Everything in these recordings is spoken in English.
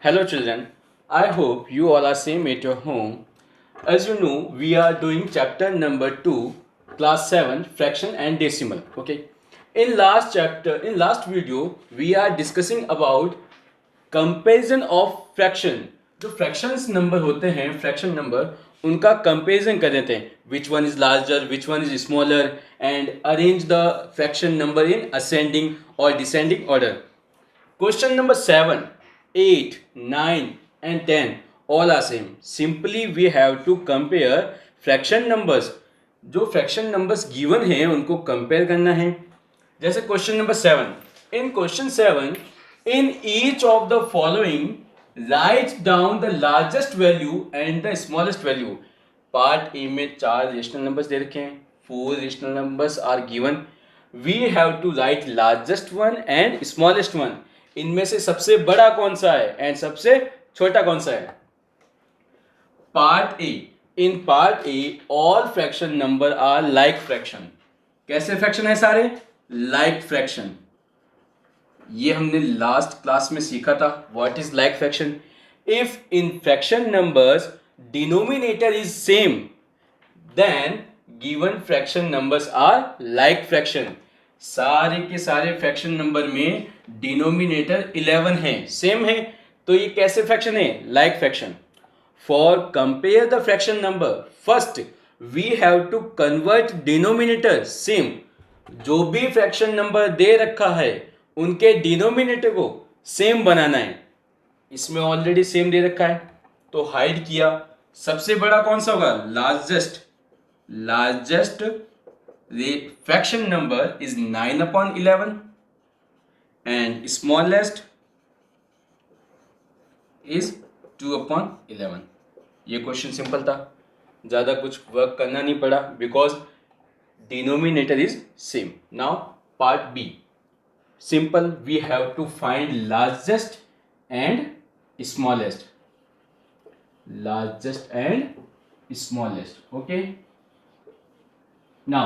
Hello children, I hope you all are same at your home. As you know, we are doing chapter number 2, class 7, fraction and decimal. Okay. In last video, we are discussing about comparison of fraction. जो fractions number होते हैं, fraction number, उनका comparison कर देते हैं. Which one is larger, which one is smaller, and arrange the fraction number in ascending or descending order. Question number 7, 8, 9 and 10 all are same. Simply we have to compare fraction numbers. जो fraction numbers given हैं उनको compare करना है. जैसे question number 7. In question 7, in each of the following write down the largest value and the smallest value. Part A में 4 rational numbers दे रखे हैं. 4 rational numbers are given. We have to write largest one and smallest one. इनमें से सबसे बड़ा कौन सा है एंड सबसे छोटा कौन सा है. Part A. In part A all fraction number are like fraction. कैसे फ्रैक्शन है सारे? Like fraction. ये हमने लास्ट क्लास में सीखा था. What is like fraction? If in fraction numbers denominator is same then given fraction numbers are like fraction. सारे के सारे फ्रैक्शन नंबर में डिनोमिनेटर 11 है, सेम है, तो ये कैसे फ्रैक्शन है? Like fraction. For compare the fraction number first we have to convert denominator same. जो भी फ्रैक्शन नंबर दे रखा है उनके डिनोमिनेटर को सेम बनाना है. इसमें ऑलरेडी सेम दे रखा है तो हाइड किया. सबसे बड़ा कौन सा होगा? Largest the fraction number is 9/11 and smallest is 2/11. ये क्वेश्चन सिंपल था, ज़्यादा कुछ वर्क करना नहीं पड़ा because denominator is same. Now part B. Simple, we have to find largest and smallest. Okay. Now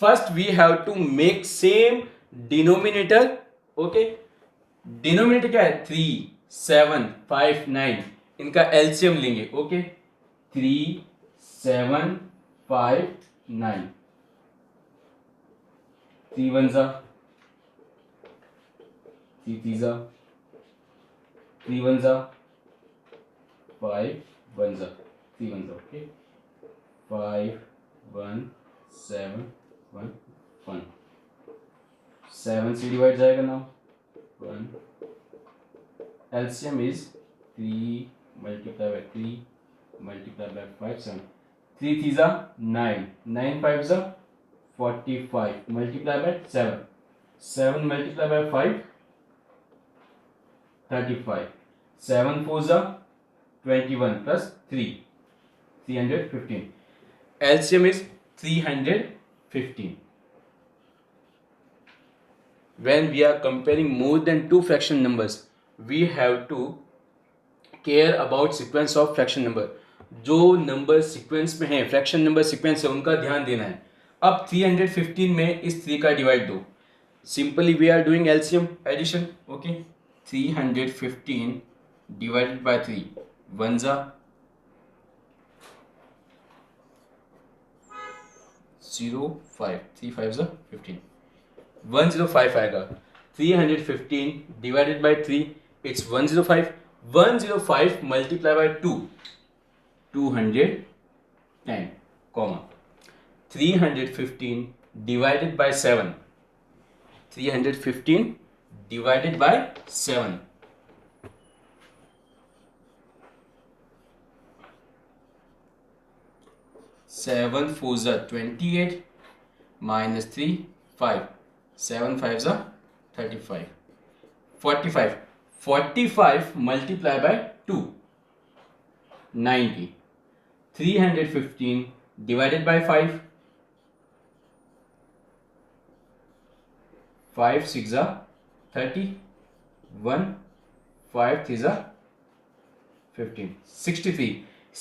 first we have to make same denominator. Okay, denominator क्या है? 3, 7, 5, 9. इनका LCM लेंगे. ओके, 3, 7, 5, 9. 3 1 जा, 3 3 जा, 3 1 जा, 5 1 जा, 3 1 जा. ओके, 5 1 7 1 1. 7 से डिवाइड जाएगा ना 1. LCM is 3 multiplied by 3 multiplied by 5 7. 3 3 जा 9, 9 5 जा 45 multiplied by 7. 7 multiplied by 5 35. 7 4 जा 21 plus 3 315. LCM is 315. When we are comparing more than two fraction numbers, we have to care about sequence of fraction number. जो number sequence में है, fraction number sequence है, उनका ध्यान देना है. अब 315 में इस 3 का डिवाइड दो. Simply we are doing LCM addition. Okay, 315 divided by 3 1 जा 05, 3 5 जा 15, 105 आएगा. 315 divided by 3 it's 105. 105 multiply by 2 210 comma 315 divided bye 7 315 divided bye 7 7 4 जा 28 minus 3 5 7 5 जा 35 45 45 multiply by 2 90. 315 divided by 5 5 6 जा 30 1 5 3 जा 15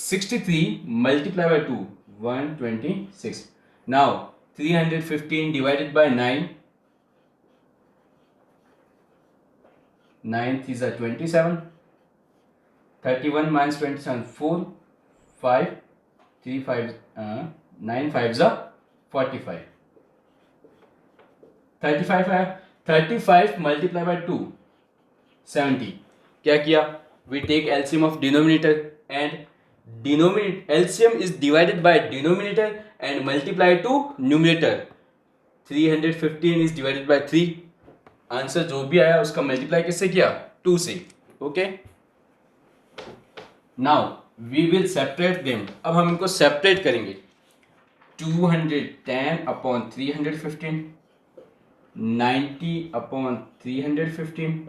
63 multiply by 2 126. Now 315 divided by 9 9 3 are 27 31 minus 27, 4, 5, 3, 5, 9 5 is 45. 35 है, 35 multiply by 2, 70. क्या किया? We take LCM of denominator and LCM is divided by denominator and multiply to numerator. 315 is divided by 3. Answer जो भी आया उसका multiply किससे किया? 2 से. Okay, now we will separate them. अब हम इनको सेपरेट करेंगे. 210 upon 315, 90 upon 315,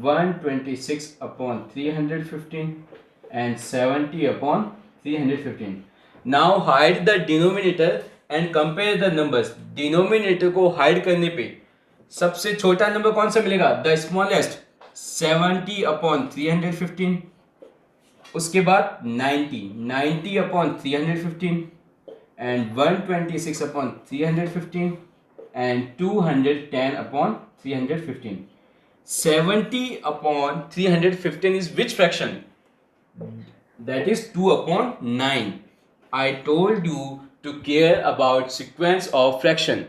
126 upon 315 and 70 upon 315. Now hide the denominator and compare the numbers. Denominator को hide करने पे सबसे छोटा नंबर कौन सा मिलेगा? The smallest, 70 upon 315. उसके बाद 90 upon 315 and 126 upon 315 and 210 upon 315. 70 upon 315 is which fraction? That is 2 upon 9. I told you to care about sequence of fraction.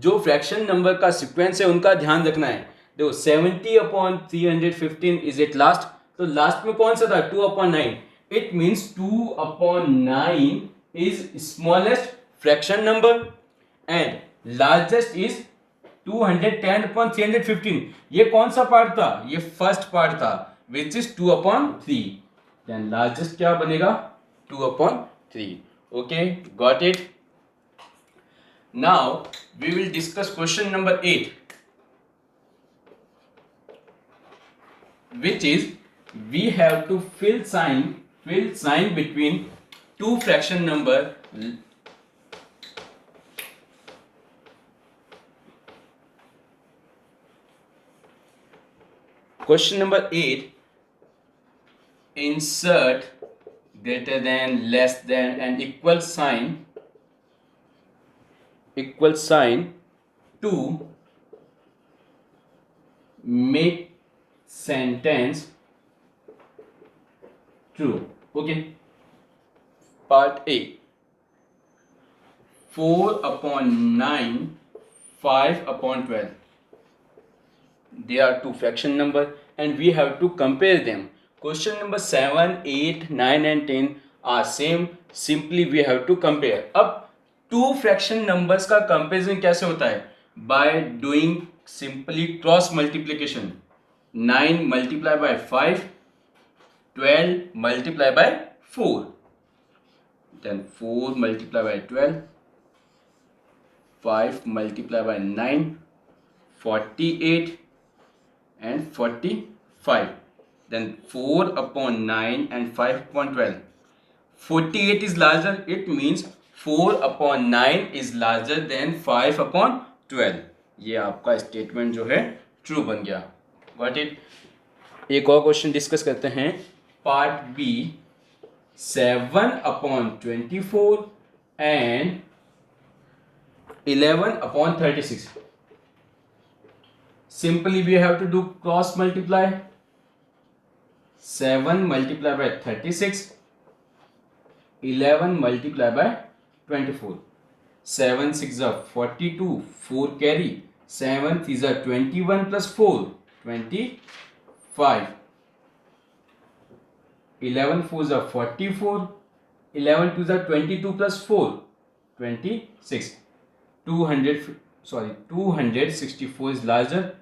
जो फ्रैक्शन नंबर का सीक्वेंस है उनका ध्यान रखना है. देखो 70 upon 315 is it last, तो लास्ट में कौन सा था? 2 upon 9. It means 2 upon 9 is smallest fraction number and largest is 210 upon 315. ये कौन सा पार्ट था? ये फर्स्ट पार्ट था, which is 2 upon 3. Then largest क्या बनेगा? 2 upon 3. Okay, got it. Now we will discuss question number 8, which is we have to fill sign between two fraction number. Question number 8, insert greater than, less than and equal sign to make sentence true. Okay, part A, 4 upon 9, 5 upon 12. They are two fraction number and we have to compare them. Question number 7, 8, 9 and 10 are same. Simply we have to compare. अब two fraction numbers का comparison कैसे होता है? By doing simply cross multiplication. 9 multiply by 5, 12 multiply by 4, then 4 multiply by 12, 5 multiply by 9, 48 and 45. Then 4 upon 9 and 5 upon 12. 48 is larger. It means 4 upon 9 is larger than 5 upon 12. ये आपका statement जो है true बन गया. Got it. एक और question discuss करते हैं. Part B, 7 upon 24 and 11 upon 36. Simply we have to do cross multiply. 7 multiply by 36, 11 multiply by 24. 7 6 are 42, 4 carry, 7 3 are 21 plus 4, 25. 11 4 are 44, 11 2 are 22 plus 4, 26. 264 is larger.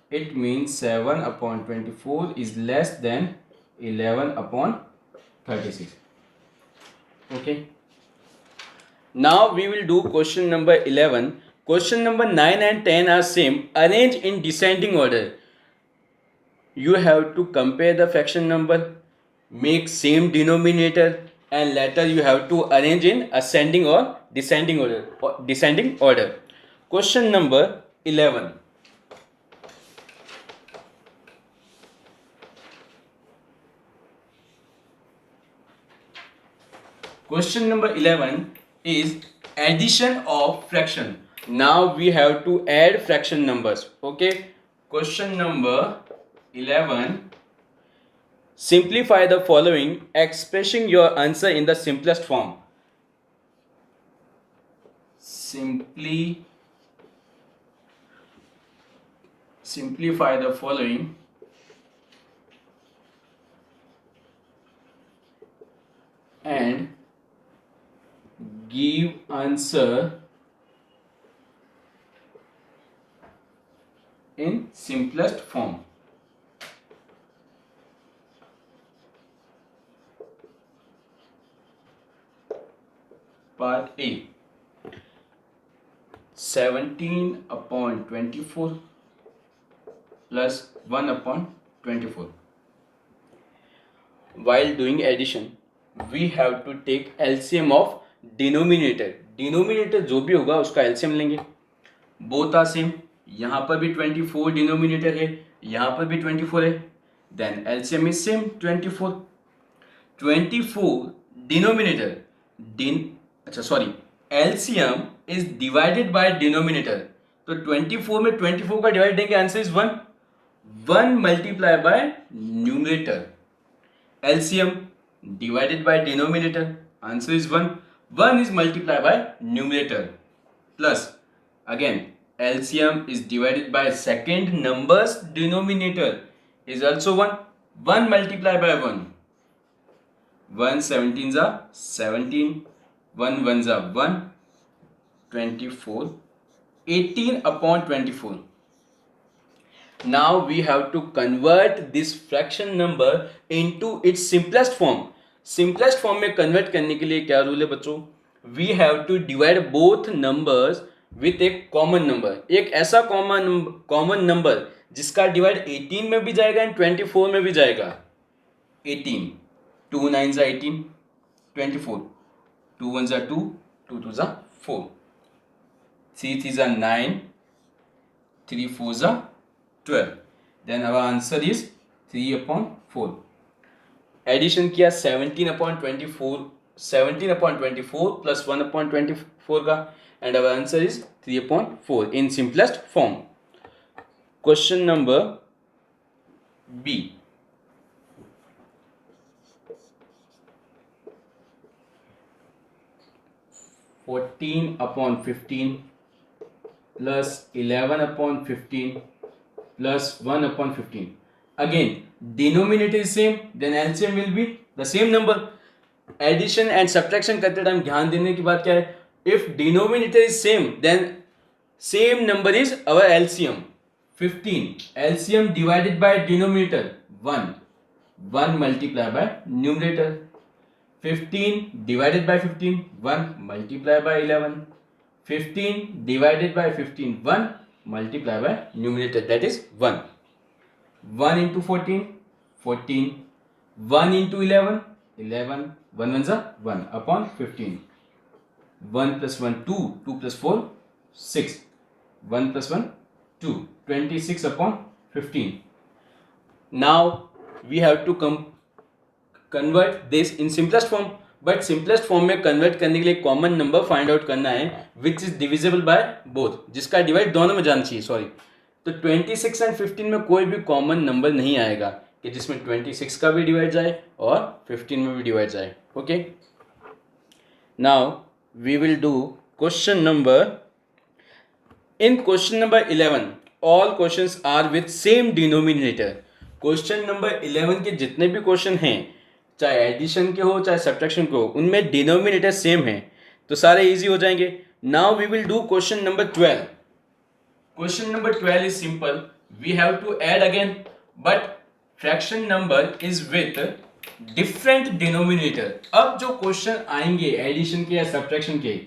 It means 7 upon 24 is less than 11 upon 36. Okay. Now we will do question number 11. Question number 9 and 10 are same. Arrange in descending order. You have to compare the fraction number, make same denominator, and later you have to arrange in ascending or descending order. Question number 11. Question number 11 is addition of fraction. Now we have to add fraction numbers. Okay. Question number 11. Simplify the following, expressing your answer in the simplest form. Simplify the following and give answer in simplest form. Part A. 17/24 plus 1/24. While doing addition, we have to take LCM of denominator. Denominator जो भी होगा उसका LCM लेंगे. Both are same. यहाँ पर भी 24 denominator है, यहाँ पर भी 24 है. Then LCM is same 24. 24 denominator LCM is divided by denominator. तो 24 में 24 का डिवाइड देंगे, answer is 1. 1 multiply by numerator. LCM divided by denominator, answer is 1. 1 is multiplied by numerator. Plus again LCM is divided by second number's denominator is also 1. 1 multiplied by 1. 1 17s are 17. 1 1s are 1. 24. 18/24. Now we have to convert this fraction number into its simplest form. Simplest form में convert करने के लिए क्या rule है बच्चों? We have to divide both numbers with a common number. एक ऐसा common number जिसका divide 18 में भी जाएगा and 24 में भी जाएगा. 18. 2 9s are 18. 24. 2 1s are 2. 2 2s are 4. 3 3s are 9. 3 4s are 12. Then our answer is 3/4. Addition किया 17/24 plus 1/24 का, and our answer is 3/4 in simplest form. Question number B. 14/15 plus 11/15 plus 1/15. Again denominator is same, then LCM will be the same number. Addition and subtraction करते time ध्यान देने की बात क्या है? If denominator is same, then same number is our LCM. 15. LCM divided by denominator 1. 1 multiplied by numerator. 15 divided by 15 1 multiplied by 11. 15 divided by 15 1 multiplied by numerator, that is 1. 1 into 14 14. 1 into 11 11. 1 1s are 1/15. 1 plus 1 2. 2 plus 4 6. 1 plus 1 2. 26/15. Now we have to convert this in simplest form. But simplest form में convert करने के लिए common number find out करना है which is divisible by both, जिसका divide दोनों में जाना चाहिए. सॉरी, तो 26 एंड 15 में कोई भी कॉमन नंबर नहीं आएगा कि जिसमें 26 का भी डिवाइड जाए और 15 में भी डिवाइड जाए. Okay, now we will do question number. In question number 11 all questions are with same denominator. Question number 11 के जितने भी क्वेश्चन हैं, चाहे एडिशन के हो चाहे सब्ट्रैक्शन के हो, उनमें डिनोमिनेटर सेम है, तो सारे इजी हो जाएंगे. Now we will do question number 12. Question number 12 is simple. We have to add again, but fraction number is with different denominator. अब जो क्वेश्चन आएंगे एडिशन के या सब्ट्रैक्शन के,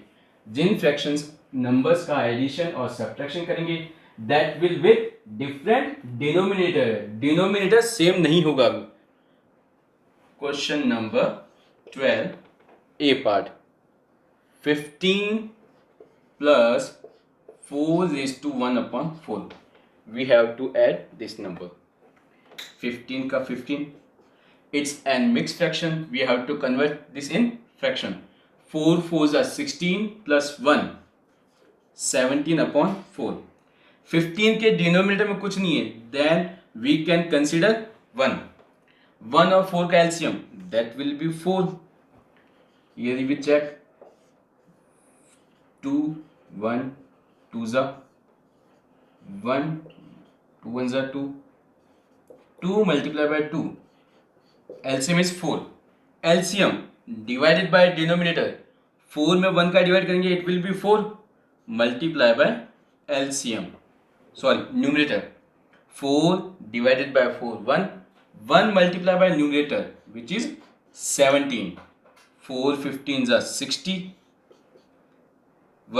जिन फ्रैक्शंस नंबर्स का एडिशन और सब्ट्रैक्शन करेंगे, that will with different denominator. Denominator same नहीं होगा. Question number 12, A part. 15 plus 4 raised to 1/4. We have to add this number. 15 का 15. It's an mixed fraction. We have to convert this in fraction. 4 4s are 16 plus 1. 17/4. 15 के denominator में कुछ नहीं है. Then we can consider 1. 1 और 4 का LCM that will be 4. Here we check 2 1 2 za 1 2 1 za 2 2 multiplied by 2 LCM is 4. LCM divided by denominator 4 में 1 का divide करेंगे it will be 4 multiply by LCM sorry numerator 4 divided by 4 1 multiply by numerator which is 17 4 15s are 60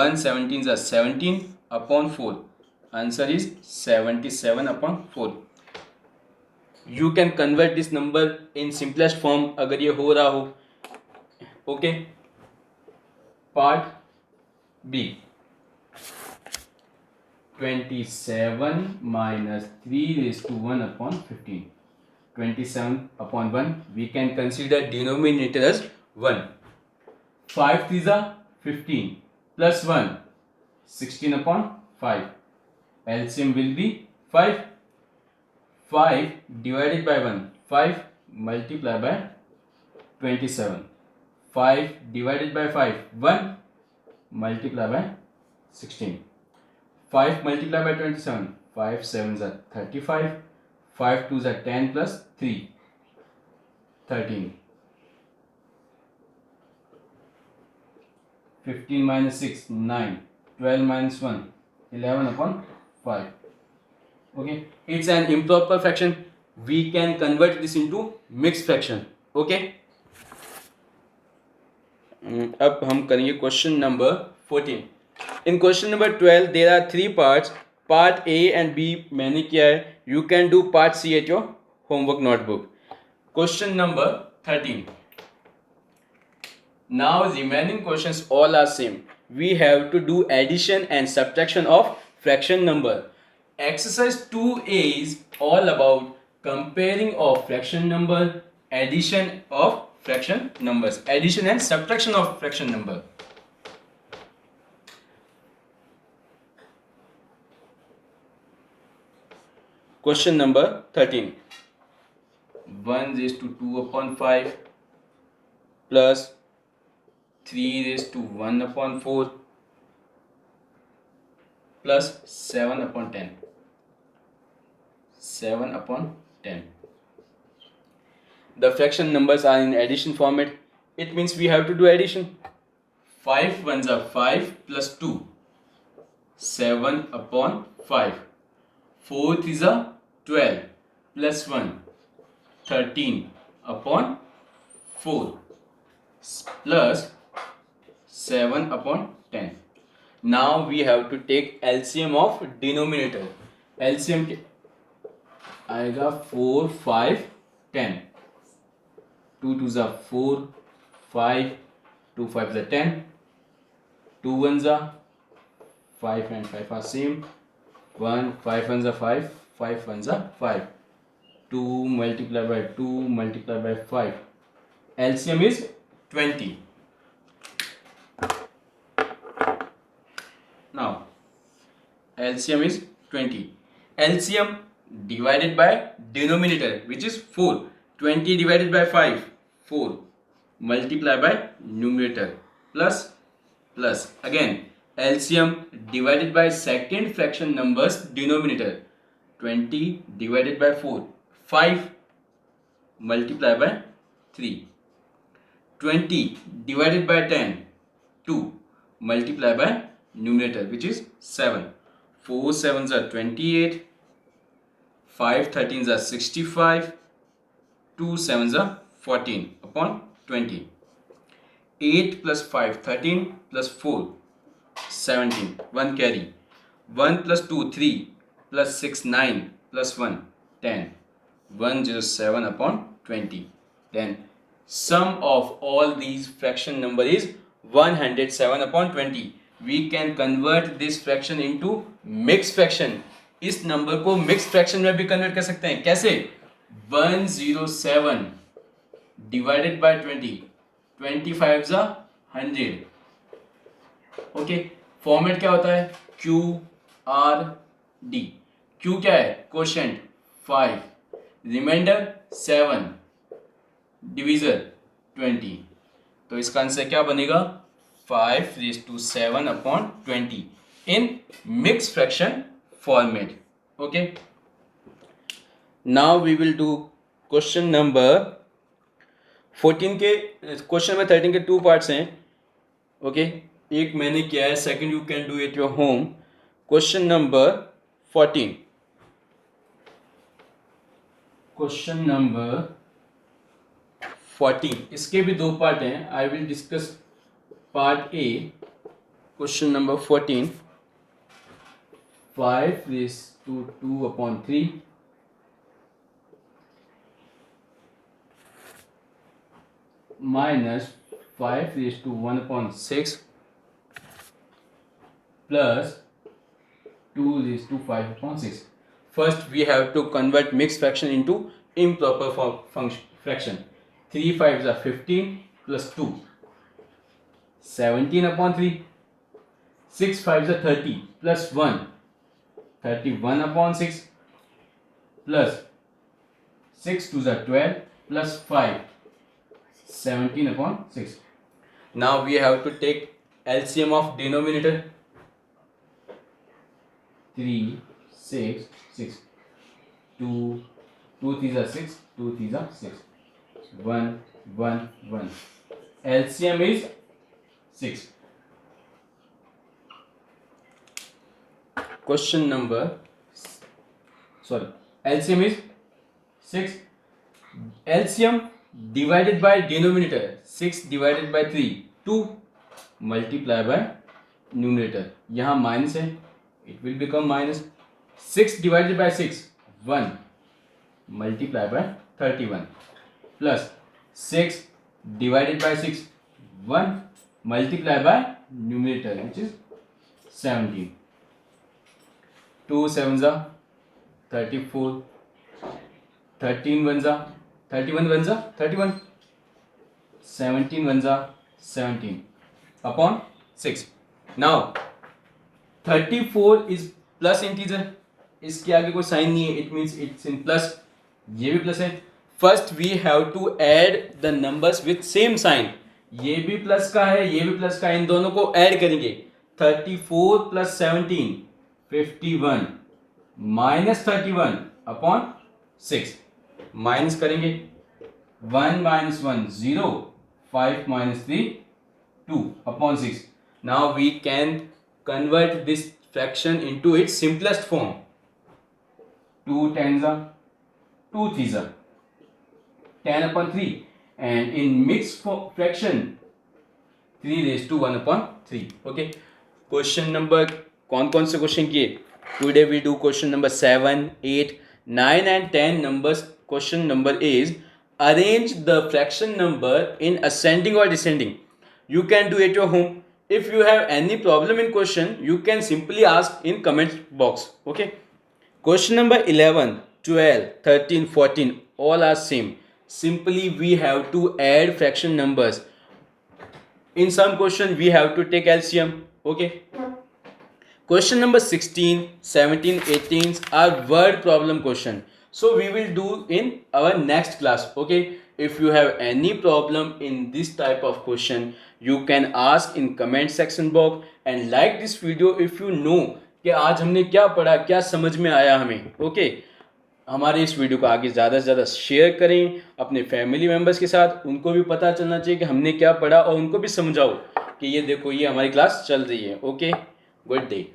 1 17s are 17 upon 4 answer is 77 upon 4. You can convert this number in simplest form अगर ये हो रहा हो. Okay. Part B. 27 minus 3 raised to 1 upon 15. 27 upon 1 we can consider denominator as 1. 5 3s are 15 plus 1 16 upon 5. LCM will be 5. 5 divided by 1 5 multiplied by 27. 5 divided by 5 1 multiplied by 16. 5 multiplied by 27 5 7s are 35 5 2s are 10 plus 3 13. 15 minus 6 9 12 minus 1 11 upon 5. Okay, it's an improper fraction. We can convert this into mixed fraction. Okay. अब हम करेंगे question number 14. In question number 12 there are 3 parts. Part A and B मैंने किया है. You can do part C at your homework notebook. Question number 13. Now remaining questions all are same. We have to do addition and subtraction of fraction number. Exercise 2A is all about comparing of fraction number, addition of fraction numbers, addition and subtraction of fraction number. Question number 13. 1 raised to 2 upon 5 plus 3 raised to 1 upon 4 plus 7 upon 10. 7 upon 10. The fraction numbers are in addition format. It means we have to do addition. 5 ones are 5 plus 2. 7 upon 5. 4 threes are 12 plus 1. 13 upon 4 plus 7 upon 10. Now we have to take LCM of denominator. LCM आएगा 4 5 10. 2 2s are 4 5 2 5s are 10. 2 1s are 5 and 5 are same. 1 5 1s are 5 5 1s are 5. 2 multiplied by 2 multiplied by 5. LCM is 20. Now LCM is 20. LCM divided by denominator which is 4. 20 divided by 5 4 multiplied by numerator plus again LCM divided by second fraction numbers denominator. 20 divided by 4 5 multiplied by 3. 20 divided by 10 2 multiplied by numerator which is 7. 4 7s are 28. 5 13s are 65. 2 7s are 14 upon 20. 8 plus 5 13 plus 4 17. 1 carry. 1 plus 2 3 plus 6 9 plus 1 10. 107 upon 20. Then sum of all these fraction number is 107 upon 20. We can convert this fraction into mixed fraction. इस number को mix fraction में भी convert कर सकते हैं. कैसे? 107 divided by 20. 25 जा 100. Okay. Format क्या होता है? Q R D. क्यू क्या है? क्वोशेंट 5, रिमाइंडर 7, डिवीजर 20, तो इसका आंसर क्या बनेगा 5⁻7/20 in mix fraction format. Okay, now we will do question number 14 के. क्वेश्चन नंबर 13 के 2 पार्ट्स हैं. ओके, एक मैंने किया है, second you can do it your home. Question number 14. Question number 14, इसके भी 2 पार्ट हैं. I will discuss part A. Question number 14, 5⁻2/3 minus 5⁻1/6 plus 2⁵/6. First we have to convert mixed fraction into improper fraction. 3 5s are 15 plus 2, 17/3. 6 5s are 30 plus 1, 31/6 plus 6 2s are 12 plus 5, 17/6. Now we have to take LCM of denominator. 3 6 6, 2 3s are 6, 2 3s are 6, 1 1 1. LCM is 6. Question number, sorry, LCM is 6. LCM divided by denominator 6 divided by 3 2 multiply by numerator. यहाँ minus है, it will become minus. 6 divided by 6 1 multiply by 31 plus 6 divided by 6 1 multiply by numerator which is 17. 2 7s are 34, 13 1s are 31 1s are 31, 17 1s are 17 upon 6. Now 34 is plus integer, इसके आगे कोई sign नहीं है, it means it's in plus. ये भी plus है. First we have to add the numbers with same sign. ये भी प्लस का है, ये भी प्लस का है, इन दोनों को ऐड करेंगे. 34 प्लस 17 51 माइनस 31 अपॉन 6. माइनस करेंगे 1 minus 1 0, 5 minus 3 2 upon 6. Now we can convert this fraction into its simplest form. 2 10s are 2 3s are 10/3, and in mixed fraction 3⁻1/3. Okay, question number, कौन कौन से क्वेश्चन किए? Today we do question number 7 8 9 and 10 numbers. Question number is arrange the fraction number in ascending or descending. You can do it your home. If you have any problem in question, you can simply ask in comment box. Okay, question number 11 12 13 14 all are same. Simply we have to add fraction numbers. In some question we have to take LCM. Okay, question number 16 17 18 are word problem question, so we will do in our next class. Okay, if you have any problem in this type of question, you can ask in comment section box and like this video if you know कि आज हमने क्या पढ़ा, क्या समझ में आया हमें. ओके, हमारे इस वीडियो को आगे ज़्यादा से ज़्यादा शेयर करें अपने फैमिली मेम्बर्स के साथ. उनको भी पता चलना चाहिए कि हमने क्या पढ़ा, और उनको भी समझाओ कि ये देखो ये हमारी क्लास चल रही है. Okay, good day.